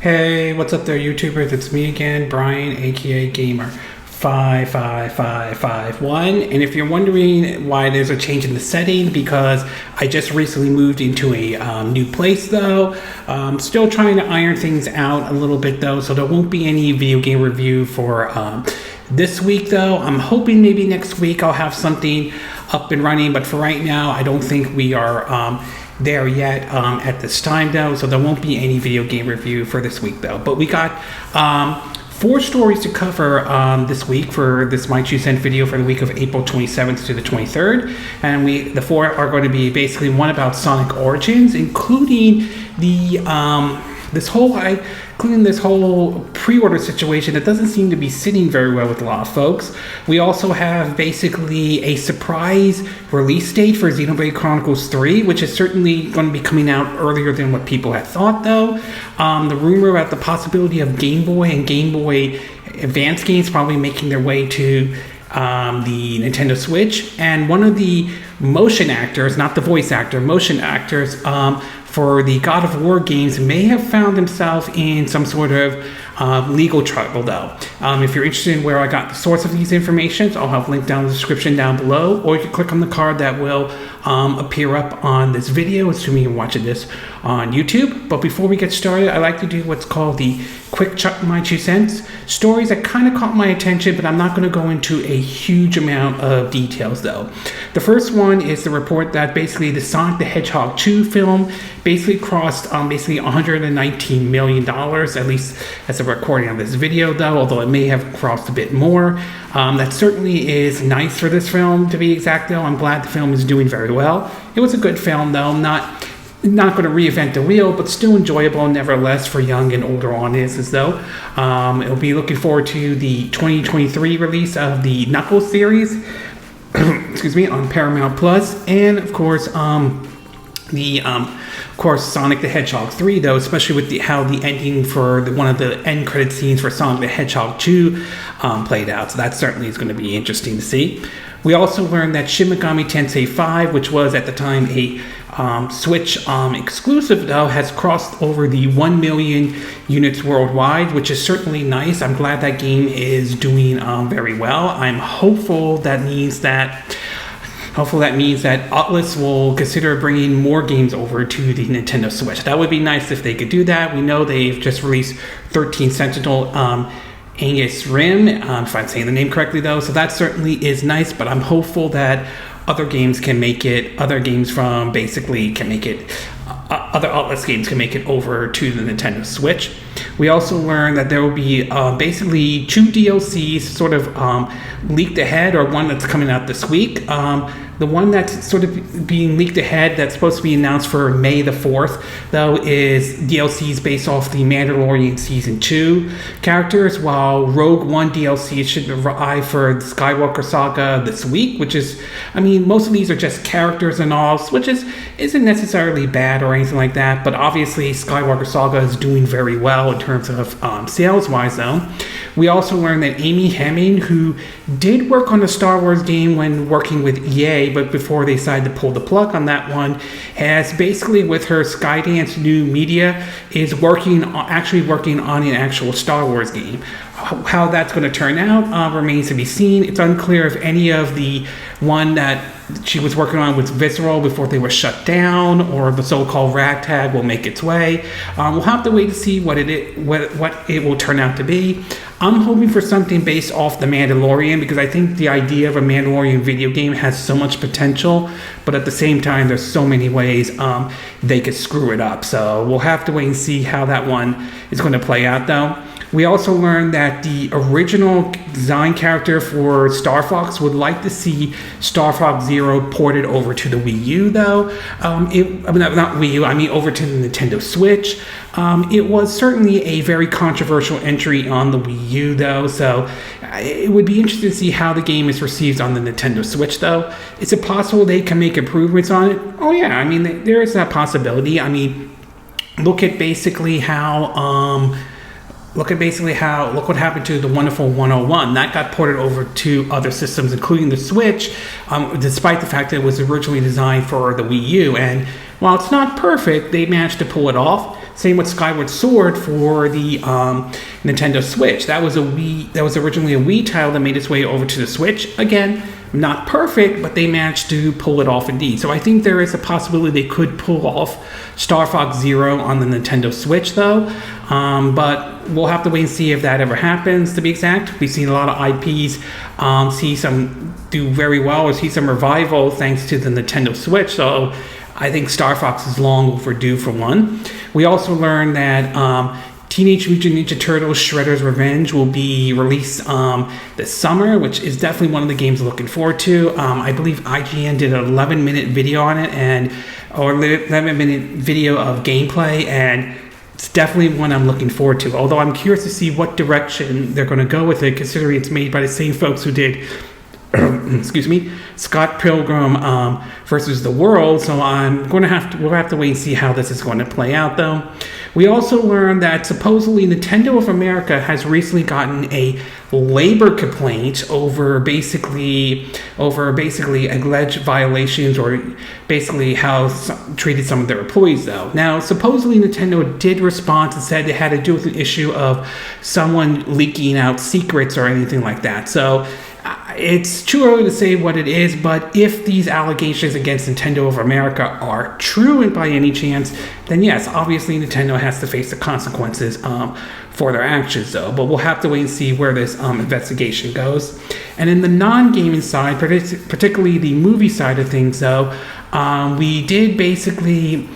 Hey, what's up there, YouTubers? It's me again, Brian, aka Gamer 55551. And if you're wondering why there's a change in the setting, because I just recently moved into a new place, though. Still trying to iron things out a little bit, though, so there won't be any video game review for this week, though. I'm hoping maybe next week I'll have something up and running, but for right now, I don't think we are there yet at this time, though, so there won't be any video game review for this week, though. But we got 4 stories to cover this week for this My 2 Cent video for the week of April 27th to the 23rd, and the 4 are going to be basically one about Sonic Origins, including the this whole pre-order situation that doesn't seem to be sitting very well with a lot of folks. We also have basically a surprise release date for Xenoblade Chronicles 3, which is certainly going to be coming out earlier than what people had thought, though. The rumor about the possibility of Game Boy and Game Boy Advance games probably making their way to the Nintendo Switch, and one of the motion actors, not the voice actor, motion actors for the God of War games may have found himself in some sort of legal trouble, though. If you're interested in where I got the source of these information, I'll have a link down in the description down below, or you can click on the card that will appear up on this video, assuming you're watching this on YouTube. But before we get started, I like to do what's called the quick chuck my 2 cents. Stories that kind of caught my attention, but I'm not going to go into a huge amount of details, though. The first one is the report that basically the Sonic the Hedgehog 2 film basically crossed $119 million, at least as a recording of this video, though, although it may have crossed a bit more. That certainly is nice for this film, to be exact, though. I'm glad the film is doing very well. It was a good film, though. Not going to reinvent the wheel, but still enjoyable nevertheless for young and older audiences, though. It'll be looking forward to the 2023 release of the Knuckles series, excuse me, on Paramount Plus, and of course, Sonic the Hedgehog 3, though, especially with how the ending for one of the end credit scenes for Sonic the Hedgehog 2 played out. So that certainly is going to be interesting to see. We also learned that Shin Megami Tensei 5, which was at the time a Switch exclusive, though, has crossed over the 1 million units worldwide, which is certainly nice. I'm glad that game is doing very well. I'm hopeful that means that Aulx will consider bringing more games over to the Nintendo Switch. That would be nice if they could do that. We know they've just released 13 Sentinel Aegis Rim, if I'm saying the name correctly, though. So that certainly is nice, but I'm hopeful that other games can make it, other Aulx games can make it over to the Nintendo Switch. We also learned that there will be basically 2 DLCs sort of leaked ahead, or one that's coming out this week. The one that's sort of being leaked ahead that's supposed to be announced for May the 4th, though, is DLCs based off the Mandalorian Season 2 characters, while Rogue One DLC should arrive for the Skywalker Saga this week, which is, I mean, most of these are just characters and all, which isn't necessarily bad or anything like that, but obviously Skywalker Saga is doing very well in terms of sales-wise, though. We also learned that Amy Hemming, who did work on a Star Wars game when working with EA, but before they decided to pull the plug on that one, has basically, with her Skydance New Media, is actually working on an actual Star Wars game. How that's going to turn out remains to be seen. It's unclear if any of the one that she was working on with Visceral before they were shut down, or the so-called ragtag, will make its way. We'll have to wait to see what it will turn out to be. I'm hoping for something based off The Mandalorian, because I think the idea of a Mandalorian video game has so much potential, but at the same time, there's so many ways they could screw it up. So we'll have to wait and see how that one is going to play out, though. We also learned that the original design character for Star Fox would like to see Star Fox Zero ported over to the Wii U, though. Not Wii U, I mean over to the Nintendo Switch. It was certainly a very controversial entry on the Wii U, though, so it would be interesting to see how the game is received on the Nintendo Switch, though. Is it possible they can make improvements on it? Oh yeah, I mean, there is that possibility. I mean, look what happened to the wonderful 101. That got ported over to other systems, including the Switch, despite the fact that it was originally designed for the Wii U. And while it's not perfect, they managed to pull it off. Same with Skyward Sword for the Nintendo Switch. That was originally a Wii title that made its way over to the Switch. Again, not perfect, but they managed to pull it off indeed. So I think there is a possibility they could pull off Star Fox Zero on the Nintendo Switch, though. But we'll have to wait and see if that ever happens, to be exact. We've seen a lot of IPs see some do very well, or see some revival thanks to the Nintendo Switch. So I think Star Fox is long overdue for one. We also learned that Teenage Mutant Ninja Turtles Shredder's Revenge will be released this summer, which is definitely one of the games I'm looking forward to. I believe IGN did an 11-minute video on it, or 11-minute video of gameplay, and it's definitely one I'm looking forward to. Although I'm curious to see what direction they're going to go with it, considering it's made by the same folks who did excuse me, Scott Pilgrim versus the World. So we'll have to wait and see how this is going to play out, though. We also learned that supposedly Nintendo of America has recently gotten a labor complaint over basically alleged violations, or basically how treated some of their employees, though. Now, supposedly Nintendo did respond and said it had to do with an issue of someone leaking out secrets or anything like that. So it's too early to say what it is, but if these allegations against Nintendo of America are true and by any chance, then yes, obviously Nintendo has to face the consequences for their actions, though. But we'll have to wait and see where this investigation goes. And in the non-gaming side, particularly the movie side of things, though, we basically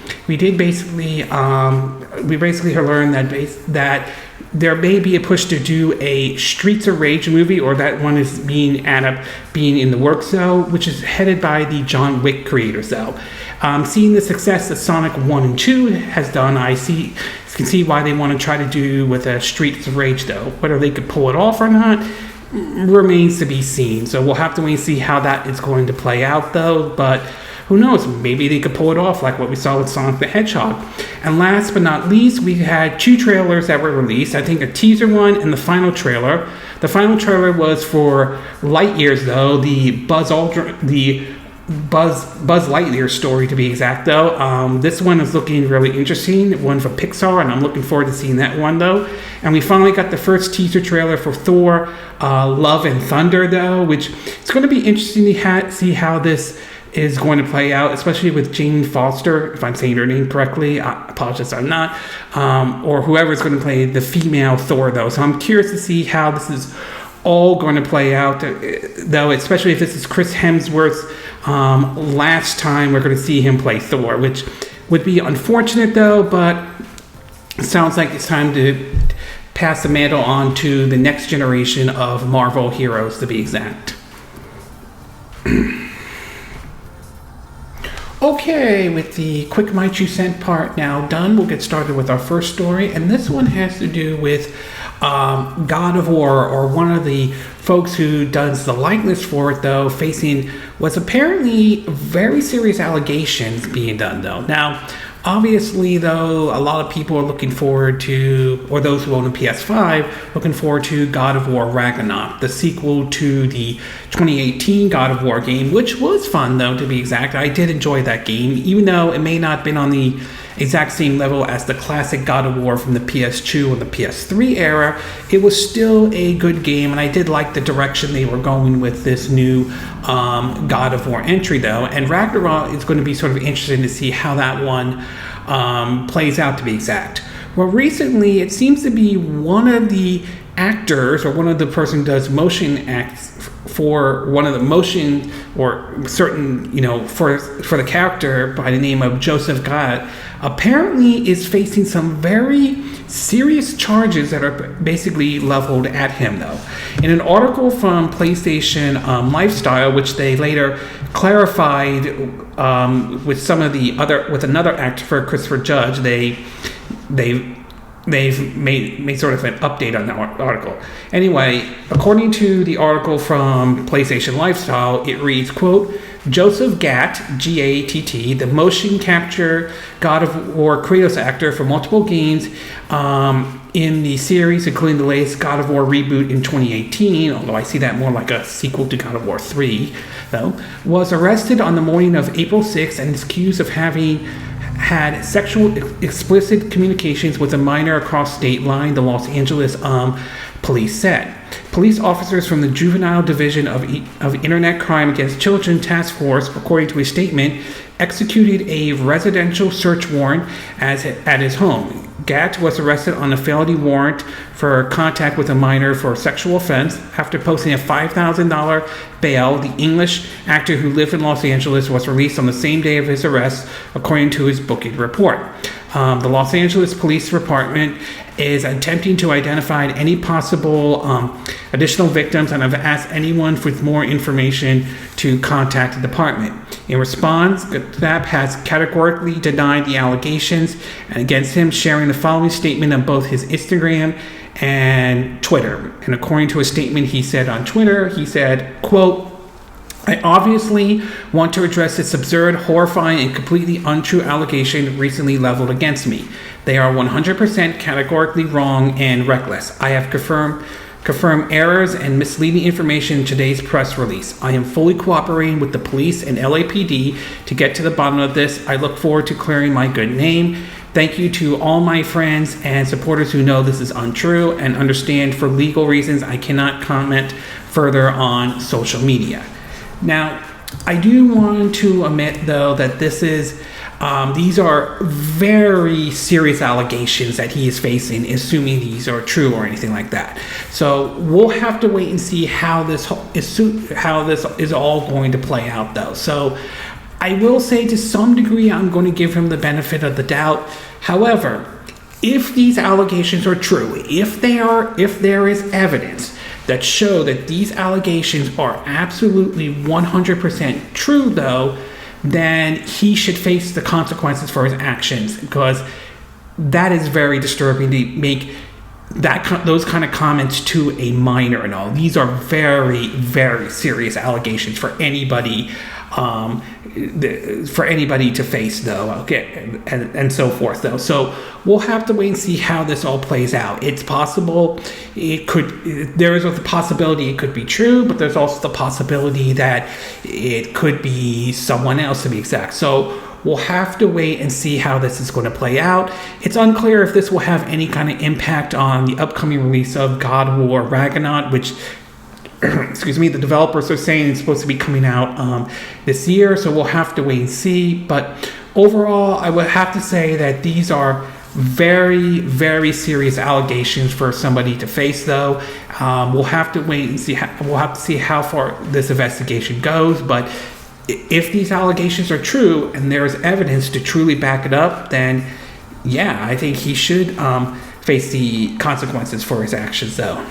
learned that there may be a push to do a Streets of Rage movie, or that one is being in the works, though, which is headed by the John Wick creators, though. Seeing the success that Sonic 1 and 2 has done, I can see why they want to try to do with a Streets of Rage, though. Whether they could pull it off or not remains to be seen. So we'll have to wait and see how that is going to play out, though. But who knows? Maybe they could pull it off like what we saw with Sonic the Hedgehog. And last but not least, we had 2 trailers that were released. I think a teaser one and the final trailer. The final trailer was for Lightyear's, though, the Buzz Lightyear story, to be exact, though. This one is looking really interesting, one for Pixar, and I'm looking forward to seeing that one, though. And we finally got the first teaser trailer for Thor, Love and Thunder, though, which it's going to be interesting to see how this is going to play out, especially with Jane Foster, if I'm saying her name correctly. I apologize, I'm not. Or whoever's going to play the female Thor, though. So I'm curious to see how this is all going to play out, though, especially if this is Chris Hemsworth's last time we're going to see him play Thor, which would be unfortunate, though, but it sounds like it's time to pass the mantle on to the next generation of Marvel heroes, to be exact. Okay, with the quick My 2 cent part now done, we'll get started with our first story, and this one has to do with God of War, or one of the folks who does the likeness for it, though, facing what's apparently very serious allegations being done, though. Now, obviously, though, a lot of people are looking forward to, or those who own a PS5, looking forward to God of War Ragnarok, the sequel to the 2018 God of War game, which was fun, though, to be exact. I did enjoy that game, even though it may not have been on the exact same level as the classic God of War from the PS2 and the PS3 era. It was still a good game, and I did like the direction they were going with this new God of War entry, though. And Ragnarok is going to be sort of interesting to see how that one plays out, to be exact. Well, recently, it seems to be one of the actors, or one of the person who does motion acts for one of the motion, or certain, for the character by the name of Joseph Gad, apparently is facing some very serious charges that are basically leveled at him, though. In an article from PlayStation Lifestyle, which they later clarified with another actor, Christopher Judge, they've made sort of an update on that article. Anyway, according to the article from PlayStation Lifestyle, it reads, quote, Joseph Gatt, G-A-T-T, the motion capture God of War Kratos actor for multiple games in the series, including the latest God of War reboot in 2018, although I see that more like a sequel to God of War 3, though, was arrested on the morning of April 6th and is accused of having had sexual explicit communications with a minor across state line, the Los Angeles police said. Police officers from the Juvenile Division of Internet Crime Against Children Task Force, according to a statement, executed a residential search warrant at his home. Gatt was arrested on a felony warrant for contact with a minor for a sexual offense. After posting a $5,000 bail, the English actor who lived in Los Angeles was released on the same day of his arrest, according to his booking report. The Los Angeles Police Department is attempting to identify any possible additional victims and have asked anyone with more information to contact the department. In response, Gatt has categorically denied the allegations against him, sharing the following statement on both his Instagram and Twitter. And according to a statement he said on Twitter, he said, quote, "I obviously want to address this absurd, horrifying, and completely untrue allegation recently leveled against me. They are 100% categorically wrong and reckless. I have confirmed errors and misleading information in today's press release. I am fully cooperating with the police and LAPD to get to the bottom of this. I look forward to clearing my good name. Thank you to all my friends and supporters who know this is untrue and understand for legal reasons I cannot comment further on social media." Now, I do want to admit, though, that these are very serious allegations that he is facing, assuming these are true or anything like that. So we'll have to wait and see how this is all going to play out, though. So I will say, to some degree, I'm going to give him the benefit of the doubt. However, if these allegations are true, if there is evidence that show that these allegations are absolutely 100% true, though, then he should face the consequences for his actions, because that is very disturbing to make those kind of comments to a minor and all. These are very, very serious allegations for anybody to face, though. Okay, and so forth, though. So we'll have to wait and see how this all plays out. It's possible there is a possibility it could be true, but there's also the possibility that it could be someone else, to be exact. So we'll have to wait and see how this is going to play out. It's unclear if this will have any kind of impact on the upcoming release of God of War Ragnarok, which excuse me, the developers are saying it's supposed to be coming out this year, so we'll have to wait and see. But overall, I would have to say that these are very, very serious allegations for somebody to face, though. We'll have to wait and see. We'll have to see how far this investigation goes. But if these allegations are true and there is evidence to truly back it up, then yeah, I think he should face the consequences for his actions, though.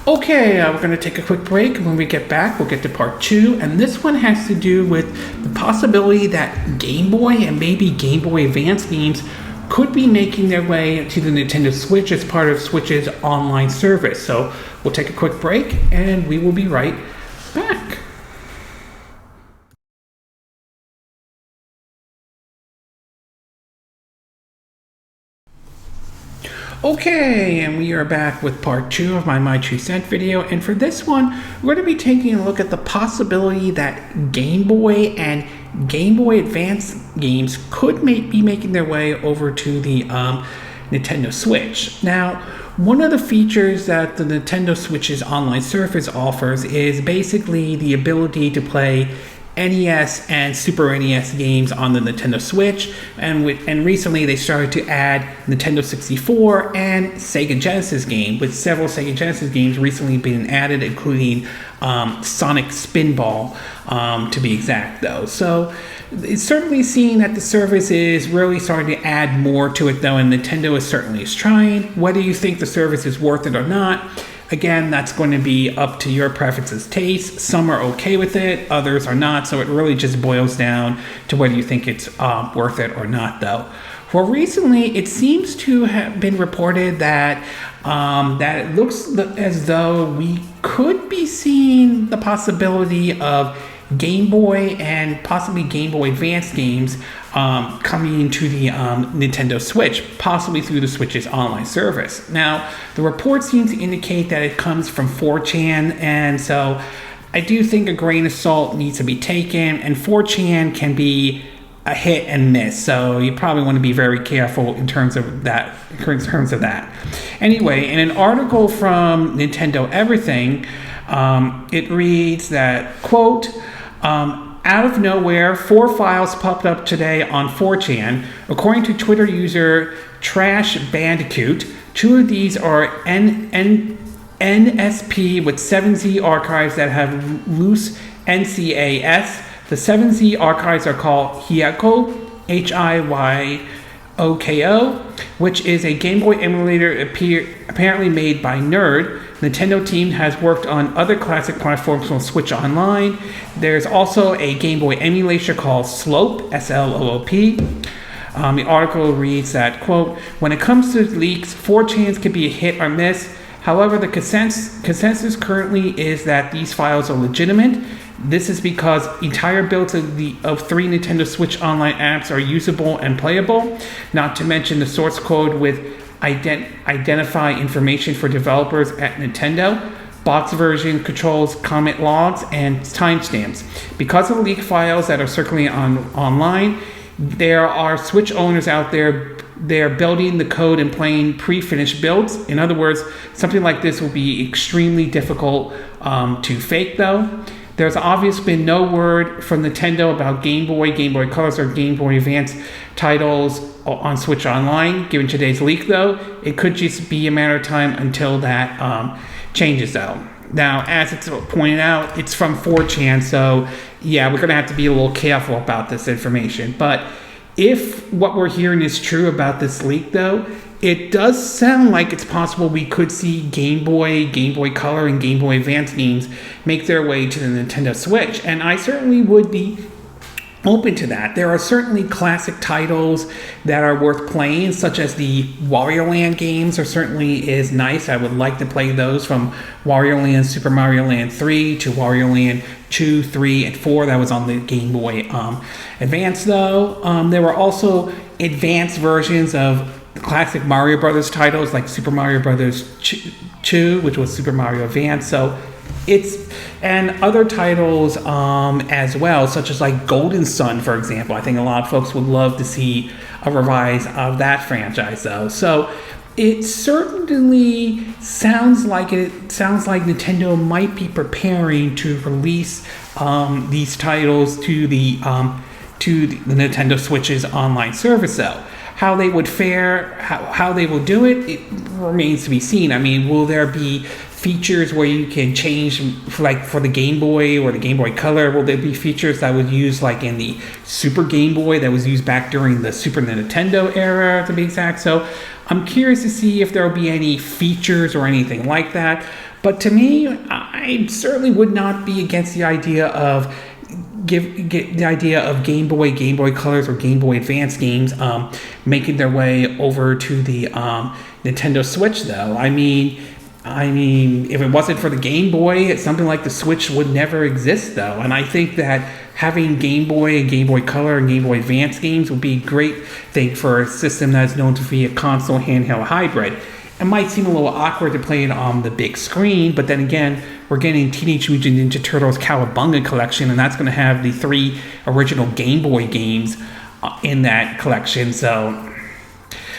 Okay, we're going to take a quick break. When we get back, we'll get to part 2. And this one has to do with the possibility that Game Boy and maybe Game Boy Advance games could be making their way to the Nintendo Switch as part of Switch's online service. So we'll take a quick break and we will be right back. Okay, and we are back with part 2 of my 2 cent video, and for this one, we're going to be taking a look at the possibility that Game Boy and Game Boy Advance games could be making their way over to the Nintendo Switch. Now, one of the features that the Nintendo Switch's online service offers is basically the ability to play NES and Super NES games on the Nintendo Switch, and recently they started to add Nintendo 64 and Sega Genesis game, with several Sega Genesis games recently being added, including Sonic Spinball, to be exact, though. So it's certainly seen that the service is really starting to add more to it, though, and Nintendo is certainly trying. Whether you think the service is worth it or not, again, that's going to be up to your preferences, taste. Some are okay with it, others are not, so it really just boils down to whether you think it's worth it or not, though. Well, recently, it seems to have been reported that that it looks as though we could be seeing the possibility of Game Boy and possibly Game Boy Advance games coming into the Nintendo Switch, possibly through the Switch's online service. Now, the report seems to indicate that it comes from 4chan, and so I do think a grain of salt needs to be taken, and 4chan can be a hit and miss, so you probably want to be very careful in terms of that. Anyway, in an article from Nintendo Everything, it reads that, quote, out of nowhere, 4 files popped up today on 4chan. According to Twitter user Trash Bandicoot, 2 of these are NSP with 7Z archives that have loose NCAS. The 7Z archives are called Hyoko, Hyoko, which is a Game Boy emulator apparently made by Nerd. Nintendo team has worked on other classic platforms from Switch Online. There's also a Game Boy emulator called Slope, S-L-O-O-P. The article reads that, quote, when it comes to leaks, 4chans can be a hit or miss. However, the consensus currently is that these files are legitimate. This is because entire builds of 3 Nintendo Switch Online apps are usable and playable, not to mention the source code with identify information for developers at Nintendo, box version controls, comment logs, and timestamps. Because of the leaked files that are circulating online, there are Switch owners out there. They're building the code and playing pre-finished builds. In other words, something like this will be extremely difficult to fake, though. There's obviously been no word from Nintendo about Game Boy, Game Boy Colors, or Game Boy Advance titles on Switch Online. Given today's leak, though, it could just be a matter of time until that changes, though. Now, as it's pointed out, it's from 4chan, so yeah, we're going to have to be a little careful about this information. But if what we're hearing is true about this leak, though, it does sound like it's possible we could see Game Boy, Game Boy Color, and Game Boy Advance games make their way to the Nintendo Switch, and I certainly would be open to that. There are certainly classic titles that are worth playing, such as the Wario Land games certainly is nice. I would like to play those, from Wario Land, Super Mario Land 3 to Wario Land 2, 3, and 4. That was on the Game Boy Advance, though. There were also advanced versions of the classic Mario Brothers titles, like Super Mario Brothers 2, which was Super Mario Advance. So and other titles as well, such as like Golden Sun, for example. I think a lot of folks would love to see a revise of that franchise, though. So it certainly sounds like Nintendo might be preparing to release these titles to the Nintendo Switch's online service, though. How they would fare, how they will do it, it remains to be seen. I mean, will there be features where you can change, like for the Game Boy or the Game Boy Color? Will there be features that would use like in the Super Game Boy that was used back during the Super Nintendo era, to be exact? So I'm curious to see if there will be any features or anything like that. But to me, I certainly would not be against the idea of Game Boy, Game Boy Colors, or Game Boy Advance games making their way over to the Nintendo Switch, though. I mean, if it wasn't for the Game Boy, something like the Switch would never exist, though. And I think that having Game Boy and Game Boy Color and Game Boy Advance games would be a great thing for a system that's known to be a console handheld hybrid. It might seem a little awkward to play it on the big screen, but then again, we're getting Teenage Mutant Ninja Turtles Cowabunga collection, and that's going to have the 3 original Game Boy games in that collection. So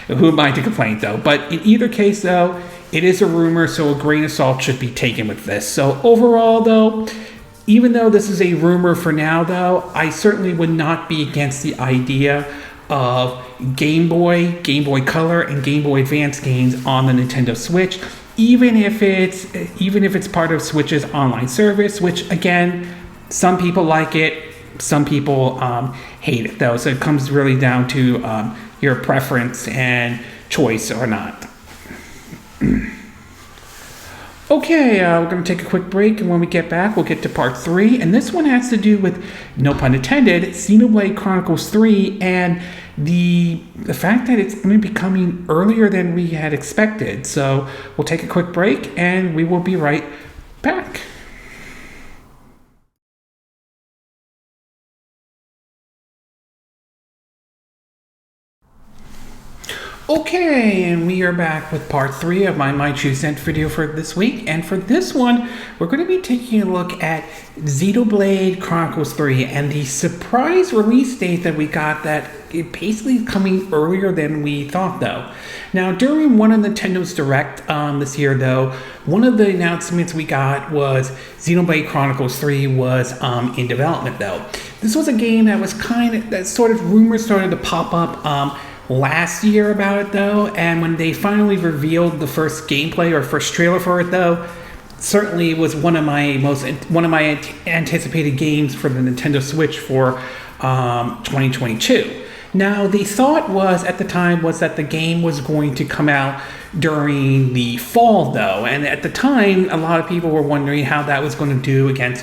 who am I to complain, though? But in either case, though, it is a rumor, so a grain of salt should be taken with this. So overall, though, even though this is a rumor for now, though, I certainly would not be against the idea of Game Boy, Game Boy Color, and Game Boy Advance games on the Nintendo Switch, even if it's part of Switch's online service, which again, some people like it, some people hate it, though. So it comes really down to your preference and choice or not. Okay, we're going to take a quick break, and when we get back, we'll get to part 3. And this one has to do with, no pun intended, Xenoblade Chronicles 3 and the fact that it's going to be coming earlier than we had expected. So we'll take a quick break, and we will be right back. Okay, and we are back with part 3 of my Choose Cent video for this week. And for this one, we're going to be taking a look at Xenoblade Chronicles 3 and the surprise release date that we got, that it basically is coming earlier than we thought though. Now, during one of Nintendo's Direct this year though, one of the announcements we got was Xenoblade Chronicles 3 was in development though. This was a game that was rumors started to pop up last year about it though, and when they finally revealed the first gameplay or first trailer for it though, certainly it was one of my anticipated games for the Nintendo Switch for 2022. Now, the thought was at the time was that the game was going to come out during the fall though, and at the time a lot of people were wondering how that was going to do against,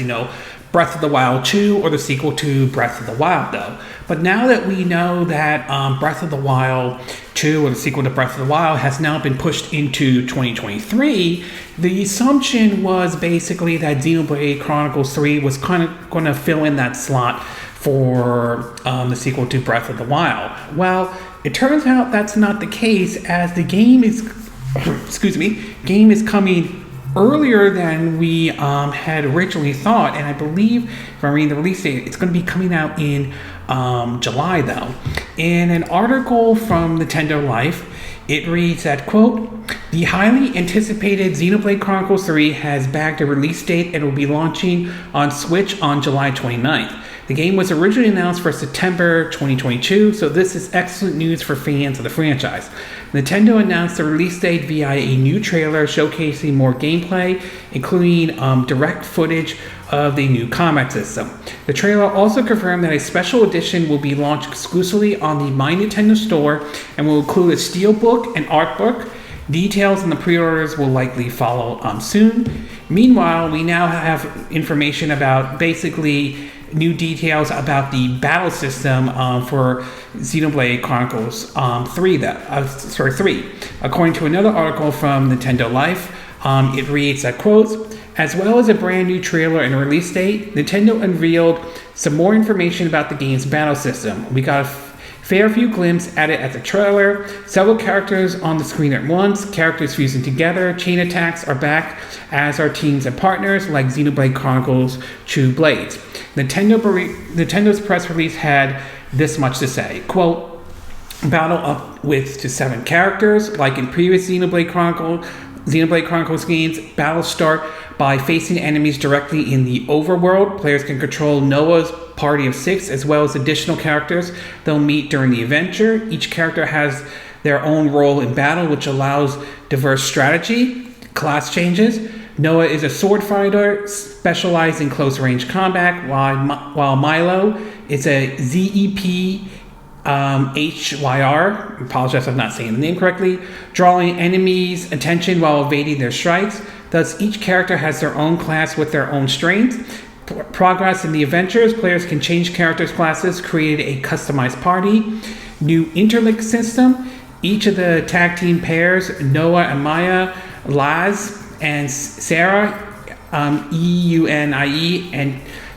Breath of the Wild 2 or the sequel to Breath of the Wild though. But now that we know that Breath of the Wild 2 or the sequel to Breath of the Wild has now been pushed into 2023, the assumption was basically that Xenoblade Chronicles 3 was kind of going to fill in that slot for the sequel to Breath of the Wild. Well, it turns out that's not the case, as the game is game is coming earlier than we had originally thought, and I believe, if I read the release date, it's going to be coming out in July though. In an article from Nintendo Life, it reads that, quote, "The highly anticipated Xenoblade Chronicles 3 has bagged a release date and will be launching on Switch on July 29th. The game was originally announced for September 2022, so this is excellent news for fans of the franchise. Nintendo announced the release date via a new trailer showcasing more gameplay, including direct footage of the new combat system. The trailer also confirmed that a special edition will be launched exclusively on the My Nintendo store and will include a steelbook and art book. Details on the pre-orders will likely follow soon. Meanwhile, we now have information about basically new details about the battle system for Xenoblade Chronicles 3. According to another article from Nintendo Life, it reads that, quote, "As well as a brand new trailer and release date, Nintendo unveiled some more information about the game's battle system. We got a fair few glimpses at it at the trailer. Several characters on the screen at once, characters fusing together, chain attacks are back, as are teams and partners like Xenoblade Chronicles True Blades." Nintendo's press release had this much to say, quote, "Battle up to 7 characters. Like in previous Xenoblade Chronicles games, battles start by facing enemies directly in the overworld. Players can control Noah's party of 6, as well as additional characters they'll meet during the adventure. Each character has their own role in battle, which allows diverse strategy, class changes. Noah is a sword fighter specialized in close range combat, while Milo is a ZEP HYR, apologize if I'm not saying the name correctly, drawing enemies' attention while evading their strikes. Thus, each character has their own class with their own strengths. Progress in the adventures, players can change characters' classes, create a customized party. New interlink system. Each of the tag team pairs, Noah and Maya, Laz and Sarah, EUNIE and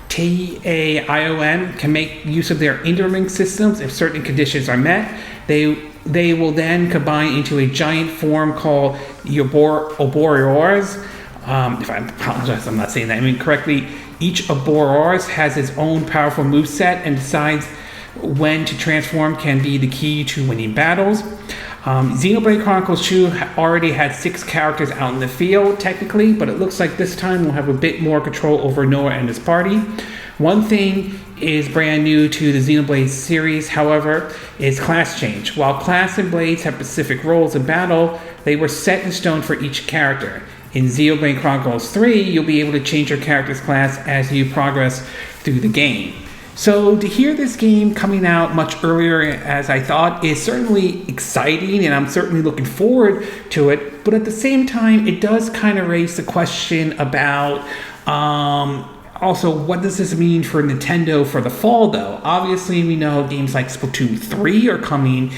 TAION, can make use of their interlink systems if certain conditions are met. They will then combine into a giant form called Ouroboros. If I apologize, I'm not saying that incorrectly. Each Ouroboros has its own powerful moveset, and decides when to transform can be the key to winning battles. Xenoblade Chronicles 2 already had 6 characters out in the field, technically, but it looks like this time we'll have a bit more control over Noah and his party. One thing is brand new to the Xenoblade series, however, is class change. While class and blades have specific roles in battle, they were set in stone for each character. In Xenoblade Chronicles 3, you'll be able to change your character's class as you progress through the game. So to hear this game coming out much earlier as I thought is certainly exciting, and I'm certainly looking forward to it. But at the same time, it does kind of raise the question about also, what does this mean for Nintendo for the fall, though? Obviously, we know games like Splatoon 3 are coming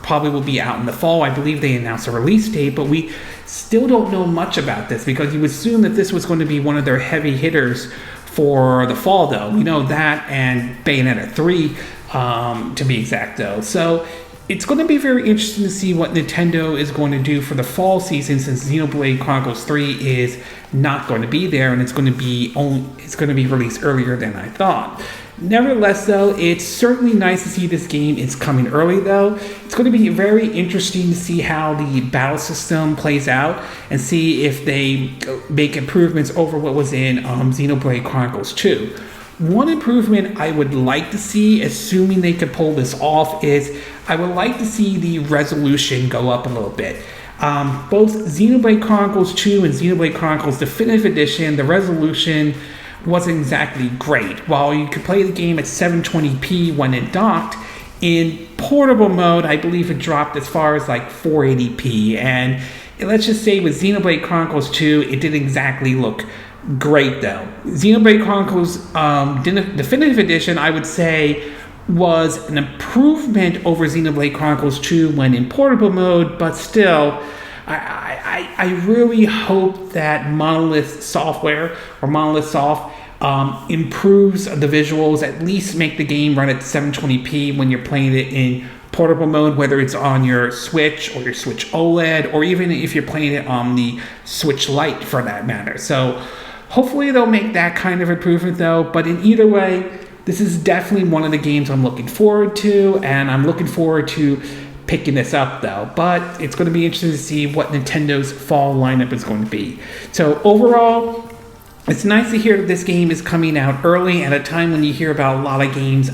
probably will be out in the fall. I believe they announced a release date, but we still don't know much about this, because you assume that this was going to be one of their heavy hitters for the fall, though. We know that, and Bayonetta 3 to be exact, though. So it's going to be very interesting to see what Nintendo is going to do for the fall season, since Xenoblade Chronicles 3 is not going to be there, and it's going to be released earlier than I thought. Nevertheless, though, it's certainly nice to see this game is coming early, though. It's going to be very interesting to see how the battle system plays out and see if they make improvements over what was in Xenoblade Chronicles 2. One improvement I would like to see, assuming they could pull this off, is I would like to see the resolution go up a little bit. Both Xenoblade Chronicles 2 and Xenoblade Chronicles Definitive Edition, the resolution wasn't exactly great. While you could play the game at 720p when it docked, in portable mode, I believe it dropped as far as like 480p. And let's just say with Xenoblade Chronicles 2, it didn't exactly look great though. Xenoblade Chronicles Definitive Edition, I would say, was an improvement over Xenoblade Chronicles 2 when in portable mode, but still, I really hope that Monolith Soft improves the visuals, at least make the game run at 720p when you're playing it in portable mode, whether it's on your Switch or your Switch OLED, or even if you're playing it on the Switch Lite for that matter. So hopefully they'll make that kind of improvement though, but in either way, this is definitely one of the games I'm looking forward to, and I'm looking forward to picking this up though. But it's going to be interesting to see what Nintendo's fall lineup is going to be. So overall, it's nice to hear that this game is coming out early at a time when you hear about a lot of games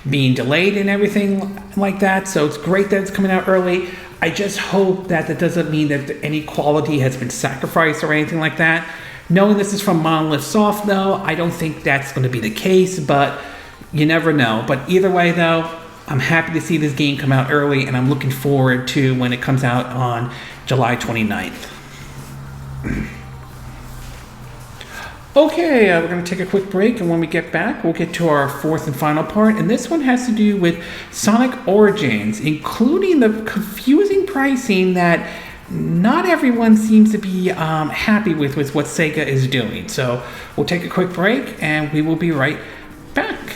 being delayed and everything like that. So it's great that it's coming out early. I just hope that that doesn't mean that any quality has been sacrificed or anything like that. Knowing this is from Monolith Soft, though, I don't think that's going to be the case, but you never know. But either way, though, I'm happy to see this game come out early, and I'm looking forward to when it comes out on July 29th. Okay, we're going to take a quick break, and when we get back, we'll get to our fourth and final part, and this one has to do with Sonic Origins, including the confusing pricing that not everyone seems to be happy with what Sega is doing. So we'll take a quick break, and we will be right back.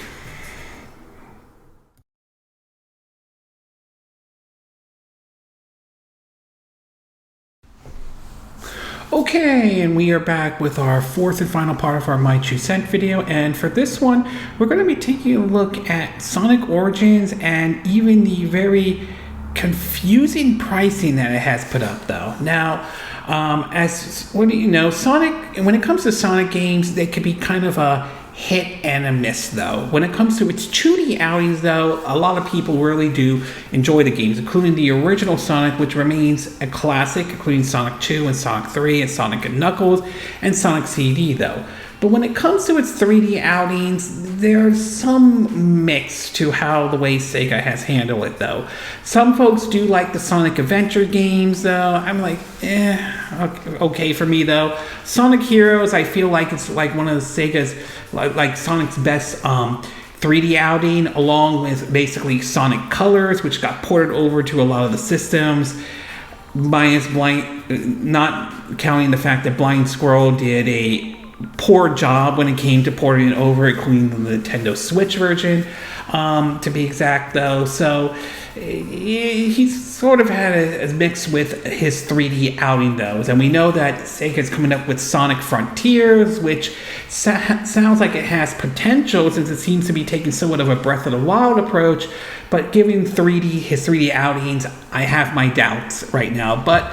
Okay, and we are back with our fourth and final part of our My 2 Cent video, and for this one, we're going to be taking a look at Sonic Origins and even the very confusing pricing that it has put up though. Now, as what do you know, Sonic, when it comes to Sonic games, they could be kind of a hit and a miss though. When it comes to its 2D outings though, a lot of people really do enjoy the games, including the original Sonic, which remains a classic, including Sonic 2 and Sonic 3 and Sonic & Knuckles and Sonic CD though. But when it comes to its 3D outings, there's some mix to how the way Sega has handled it though. Some folks do like the Sonic Adventure games though. I'm like, okay for me though. Sonic Heroes, I feel like it's like one of the Sega's, like Sonic's best 3D outing, along with basically Sonic Colors, which got ported over to a lot of the systems. Not counting the fact that Blind Squirrel did a poor job when it came to porting it over, including the Nintendo Switch version, to be exact though. So he's sort of had a mix with his 3D outing though, and we know that Sega's coming up with Sonic Frontiers, which sounds like it has potential since it seems to be taking somewhat of a Breath of the Wild approach, but given his 3D outings, I have my doubts right now, but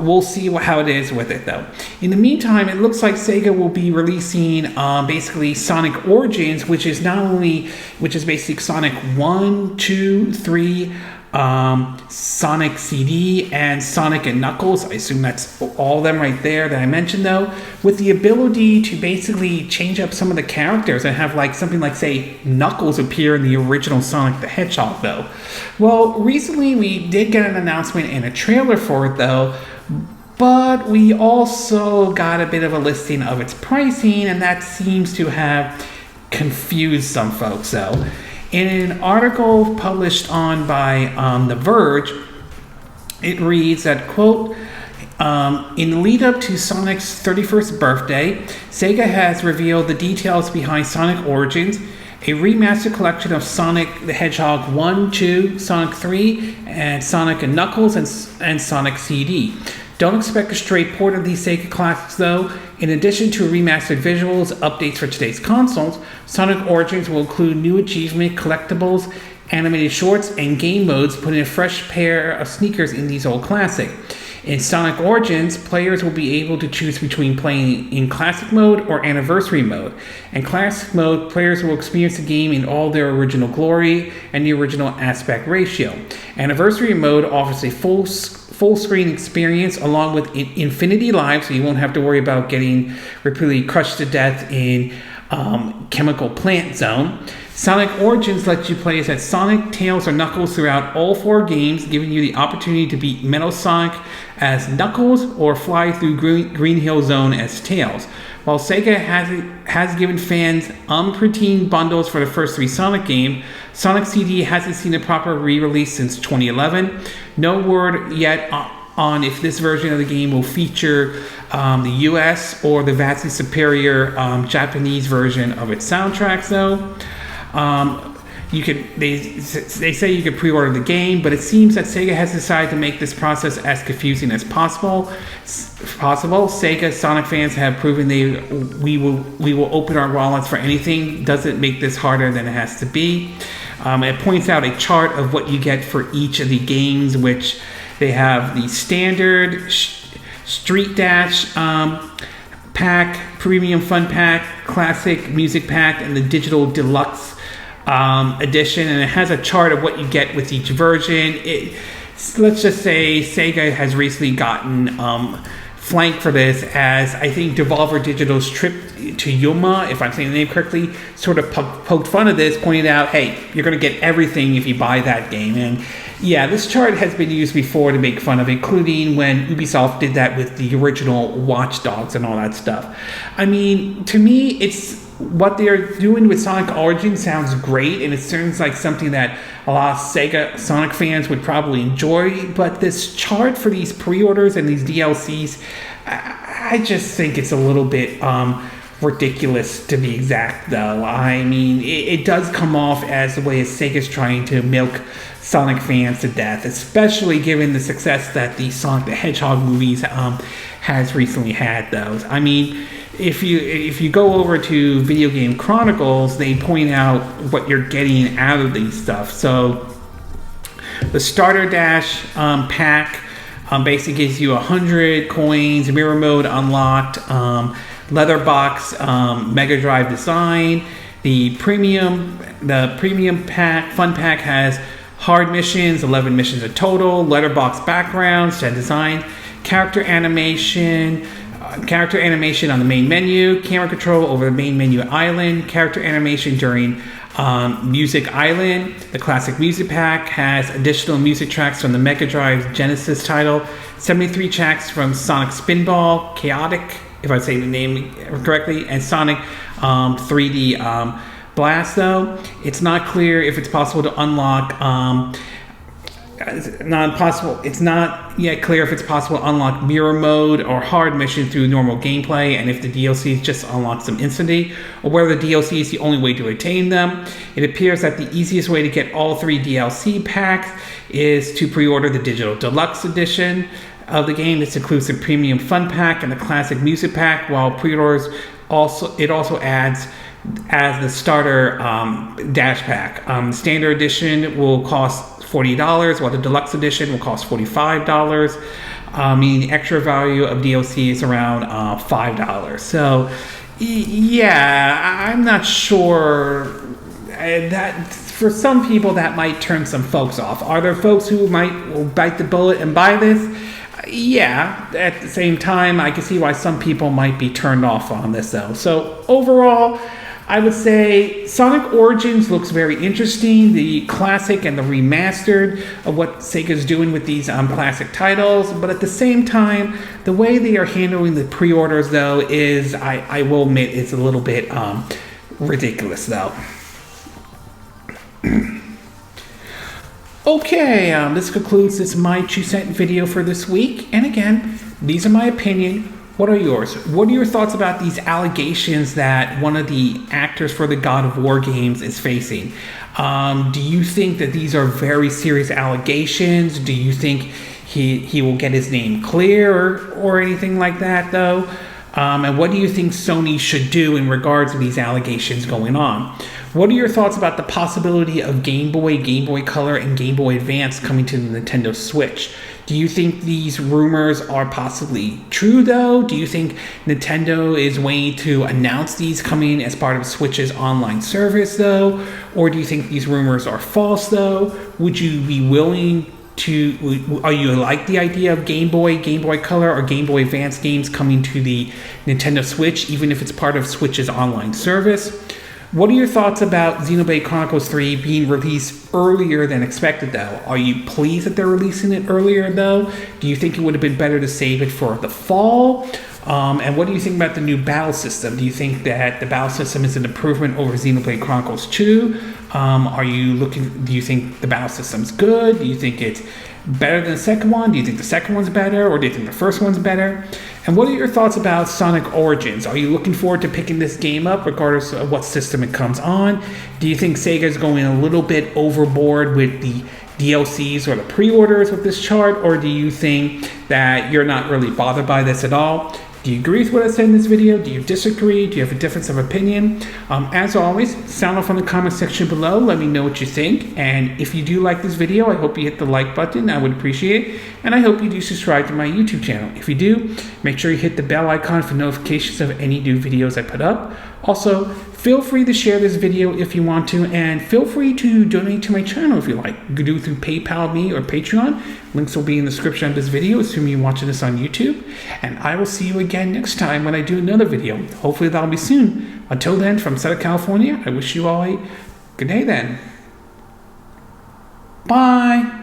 we'll see how it is with it though. In the meantime, it looks like Sega will be releasing basically Sonic Origins, which is basically Sonic 1, 2, 3, Sonic CD, and Sonic & Knuckles. I assume that's all of them right there that I mentioned though, with the ability to basically change up some of the characters and have like something like, say, Knuckles appear in the original Sonic the Hedgehog though. Well, recently we did get an announcement and a trailer for it though, but we also got a bit of a listing of its pricing, and that seems to have confused some folks though. In an article published by The Verge, it reads that, quote, in the lead up to Sonic's 31st birthday, Sega has revealed the details behind Sonic Origins, a remastered collection of Sonic the Hedgehog 1, 2, Sonic 3, and Sonic and Knuckles, and Sonic CD. Don't expect a straight port of these Sega classics though. In addition to remastered visuals, updates for today's consoles, Sonic Origins will include new achievement, collectibles, animated shorts, and game modes, putting a fresh pair of sneakers in these old classics. In Sonic Origins, players will be able to choose between playing in Classic Mode or Anniversary Mode. In Classic Mode, players will experience the game in all their original glory and the original aspect ratio. Anniversary Mode offers a full screen experience along with infinity lives, so you won't have to worry about getting repeatedly crushed to death in Chemical Plant Zone. Sonic Origins lets you play as Sonic, Tails, or Knuckles throughout all 4 games, giving you the opportunity to beat Metal Sonic as Knuckles or fly through Green Hill Zone as Tails. While Sega has given fans umpteen bundles for the first 3 Sonic games, Sonic CD hasn't seen a proper re-release since 2011. No word yet on if this version of the game will feature the US or the vastly superior Japanese version of its soundtracks though. They say you could pre-order the game, but it seems that Sega has decided to make this process as confusing as possible. Sega Sonic fans have proven we will open our wallets for anything. Doesn't make this harder than it has to be. It points out a chart of what you get for each of the games, which they have the standard Street Dash pack, premium fun pack, classic music pack, and the digital deluxe edition, and it has a chart of what you get with each version. Let's just say Sega has recently gotten flanked for this, as I think Devolver Digital's trip to Yuma, if I'm saying the name correctly, sort of poked fun of this, pointed out, hey, you're going to get everything if you buy that game. And yeah, this chart has been used before to make fun of, including when Ubisoft did that with the original Watch Dogs and all that stuff. I mean, to me, it's what they're doing with Sonic Origins sounds great, and it sounds like something that a lot of Sega Sonic fans would probably enjoy, but this chart for these pre-orders and these DLCs, I just think it's a little bit ridiculous, to be exact, though. I mean, it does come off as the way Sega's trying to milk Sonic fans to death, especially given the success that the Sonic the Hedgehog movies has recently had, though. I mean, if you go over to Video Game Chronicles, they point out what you're getting out of these stuff. So the Starter Dash pack basically gives you 100 coins, mirror mode unlocked, leather box, Mega Drive design. The premium pack, fun pack, has hard missions, 11 missions in total, letterbox backgrounds, and design, character animation on the main menu, camera control over the main menu island, character animation during Music Island. The classic music pack has additional music tracks from the Mega Drive Genesis title, 73 tracks from Sonic Spinball, Chaotic, if I say the name correctly, and Sonic 3D Blast. Though it's not clear if it's possible to unlock it's not yet clear if it's possible to unlock mirror mode or hard mission through normal gameplay, and if the DLCs just unlock them instantly, or whether the DLC is the only way to attain them. It appears that the easiest way to get all 3 DLC packs is to pre-order the digital deluxe edition of the game. This includes the premium fun pack and the classic music pack, while pre-orders also adds as the starter dash pack. Standard edition will cost $40, while the deluxe edition will cost $45. Meaning the extra value of DLC is around $5. So yeah, I'm not sure that for some people that might turn some folks off. Are there folks who will bite the bullet and buy this? Yeah, at the same time, I can see why some people might be turned off on this though. So overall, I would say Sonic Origins looks very interesting. The classic and the remastered of what Sega's doing with these classic titles. But at the same time, the way they are handling the pre-orders, though, is, I will admit, it's a little bit ridiculous, though. Okay, this concludes this My 2 Cent video for this week. And again, these are my opinion. What are yours? What are your thoughts about these allegations that one of the actors for the God of War games is facing? Do you think that these are very serious allegations? Do you think he will get his name clear or anything like that, though? And what do you think Sony should do in regards to these allegations going on? What are your thoughts about the possibility of Game Boy, Game Boy Color, and Game Boy Advance coming to the Nintendo Switch? Do you think these rumors are possibly true, though? Do you think Nintendo is waiting to announce these coming as part of Switch's online service, though? Or do you think these rumors are false, though? Would you be willing to, are you like the idea of Game Boy, Game Boy Color, or Game Boy Advance games coming to the Nintendo Switch, even if it's part of Switch's online service? What are your thoughts about Xenoblade Chronicles 3 being released earlier than expected, though? Are you pleased that they're releasing it earlier, though? Do you think it would have been better to save it for the fall? And what do you think about the new battle system? Do you think that the battle system is an improvement over Xenoblade Chronicles 2? Do you think the battle system's good? Do you think it's better than the second one? Do you think the second one's better? Or do you think the first one's better? And what are your thoughts about Sonic Origins? Are you looking forward to picking this game up regardless of what system it comes on? Do you think Sega's going a little bit overboard with the DLCs or the pre-orders with this chart? Or do you think that you're not really bothered by this at all? Do you agree with what I said in this video? Do you disagree? Do you have a difference of opinion? As always, sound off on the comment section below. Let me know what you think. And if you do like this video, I hope you hit the like button. I would appreciate it. And I hope you do subscribe to my YouTube channel. If you do, make sure you hit the bell icon for notifications of any new videos I put up. Also, feel free to share this video if you want to, and feel free to donate to my channel if you like. You can do it through PayPal me or Patreon. Links will be in the description of this video, assuming you're watching this on YouTube. And I will see you again next time when I do another video. Hopefully that'll be soon. Until then, from Southern California, I wish you all a good day then. Bye.